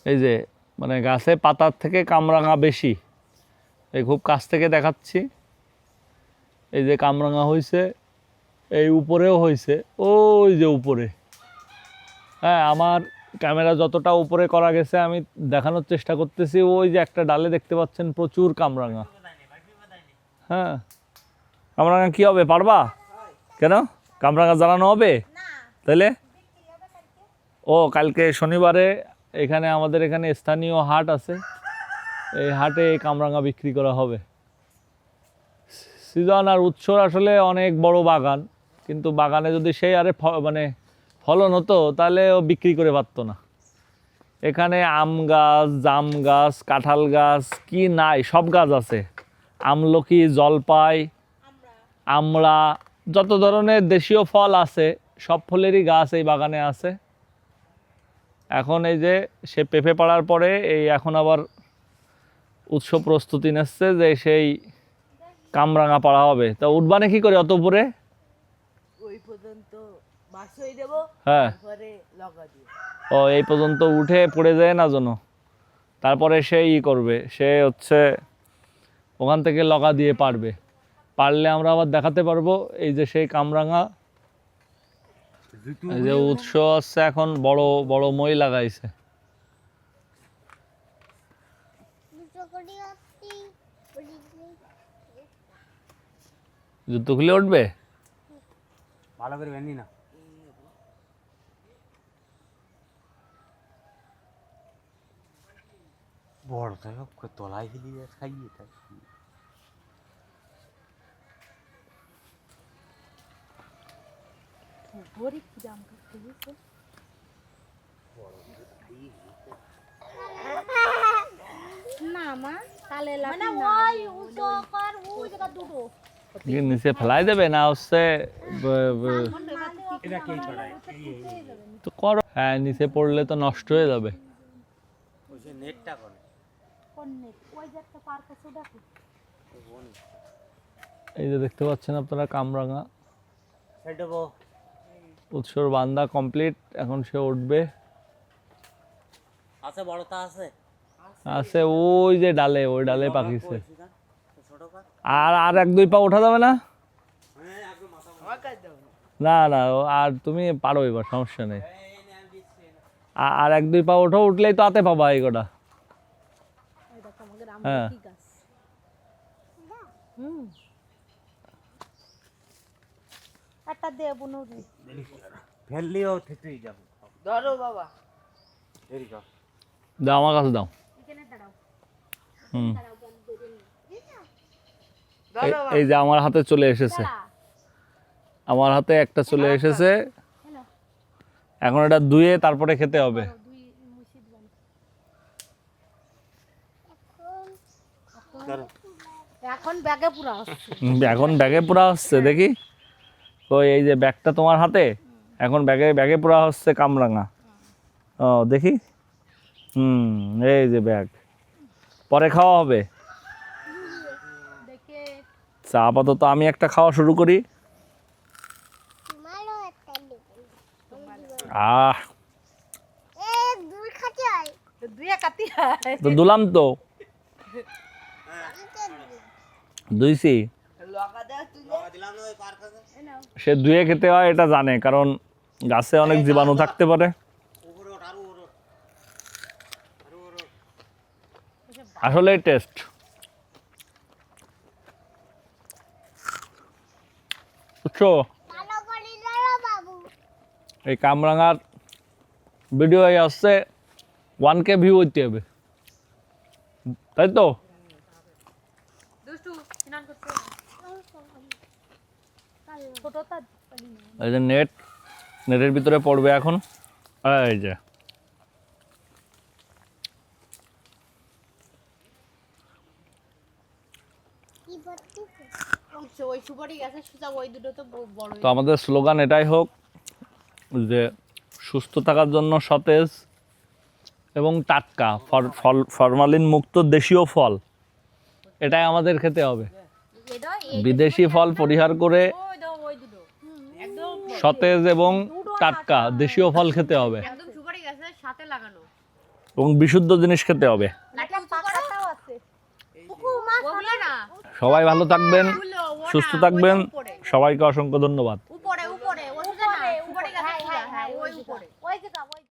এই যে মানে গাছে পাতার থেকে কামরাঙা বেশি। এই খুব কাছ থেকে দেখাচ্ছি, এই যে কামরাঙা হয়েছে, এই উপরেও হয়েছে, ওই যে উপরে। হ্যাঁ, আমার ক্যামেরা যতটা উপরে করা গেছে আমি দেখানোর চেষ্টা করতেছি। ওই যে একটা ডালে দেখতে পাচ্ছেন প্রচুর কামরাঙা। হ্যাঁ, কামরাঙা কি হবে, পারবা? কেন কামরাঙা জ্বালানো হবে তাহলে? ও কালকে শনিবারে এখানে আমাদের এখানে স্থানীয় হাট আছে, এই হাটে এই কামরাঙা বিক্রি করা হবে। সিজন আর উৎসর আসলে অনেক বড় বাগান, কিন্তু বাগানে যদি সেই আরে মানে ফলন হতো তাহলে ও বিক্রি করে পারতো না। এখানে আম গাছ, জাম গাছ, কাঁঠাল গাছ, কি নাই সব গাছ আছে। আমলকি, জলপাই, আমড়া, যত ধরনের দেশীয় ফল আছে সব ফলেরই গাছ এই বাগানে আছে। এখন এই যে সে পেঁপে পাড়ার পরে এই এখন আবার উৎসব প্রস্তুতি নিচ্ছে যে সেই কামরাঙা পাড়া হবে। তা উঠবানে কি করে অত উপরে? ওই পর্যন্ত বাসই দেব, হ্যাঁ, তারপরে লগা দিব। ও এই পর্যন্ত উঠে পড়ে যায় না যেন, তারপরে সে ই করবে, সে হচ্ছে ওখান থেকে লগা দিয়ে পারবে। পারলে আমরা আবার দেখাতে পারবো এই যে সেই কামরাঙা। এই যে উৎস হচ্ছে এখন বড় বড় মই লাগাইছে। জুতো খুলে উঠবে, ভালো করে বেঁধি না। বড় তাই তলায় ফেলি খাইয়ে থাকি। না মা কালে মানে ওই উচকার ওই জায়গা দুটো নিচে ফেলাই দেবে না হচ্ছে এটা কি করে তো করো। হ্যাঁ, নিচে পড়লে তো নষ্ট হয়ে যাবে। ওই যে নেটটা করে কোন নেট ওই যে একটা পার্ক আছে দেখো। এই যে দেখতে পাচ্ছেন আপনারা কামরাঙা। সেটা বো উৎসর বান্দা কমপ্লিট, এখন সে উঠবে। আছে বড়টা আছে আছে ওই যে ডালে, ওই ডালে পাকিছে। আর আর এক দুই পা ওঠা যাবে না? না না, আর তুমি পারো, এবার সমস্যা নেই। আর এক দুই পা ওঠো, উঠলেই তো হাতে পাবা এই কটা। হ্যাঁ, একটা দেব নদী ফেললিও থেকেই যাবে। ধরো বাবা, এদিকে দাও আমার কাছে দাও। এখানে দাঁড়াও। হুম, ধরো বাবা। এই যে আমার হাতে চলে এসেছে, আমার হাতে একটা চলে এসেছে। হ্যালো এখন এটা ধুয়ে তারপরে খেতে হবে। দুই মুশিদ বান ধরো এখন ব্যাগে পুরা আসছে। এখন ব্যাগে পুরা হচ্ছে, দেখি ওই এই যে ব্যাগটা তোমার হাতে, এখন ব্যাগে ব্যাগে পুরা হচ্ছে কামরাঙা। ও দেখি, এই যে ব্যাগ, পরে খাওয়া হবে। দেখে আচ্ছা, আপাতত আমি একটা খাওয়া শুরু করি। আহ, দুই কাটি হয় তো দুলাম তো, দুইছি। লগা দেওয়া তুলে দিলাম না ওই পার্ক আছে সে ধুয়ে খেতে হয় এটা জানে, কারণ গাছে অনেক জীবাণু থাকতে পারে। উপরে ওঠ আরো ওঠ আসলে টেস্ট বুঝছো। এই কামরাঙার ভিডিও আসছে 1K ভিউ হইতে হবে, তাই তো? দুষ্টু স্নান করতে ছোট তার এই যে নেটের ভিতরে পড়বে এখন। এই যে ওই সুপারি গাছের সুতা ওই দুটো তো বড়। তো আমাদের স্লোগান এটাই হোক যে সুস্থ থাকার জন্য সতেজ এবং টাটকা ফরমালিন মুক্ত দেশীয় ফল, এটাই আমাদের খেতে হবে। বিদেশি ফল পরিহার করে ওই দাও ওই দুটো একদম সতেজ এবং টাটকা দেশীয় ফল খেতে হবে। একদম সুপারি গাছের সাথে লাগানো। এবং বিশুদ্ধ জিনিস খেতে হবে। একটা পাকাটাও আছে মা ওগুলো না সবাই ভালো থাকবেন, সুস্থ থাকবেন, সবাইকে অসংখ্য ধন্যবাদ। উপরে উপরে ওই যে না উপরে গাছে তুলে, হ্যাঁ ওই উপরে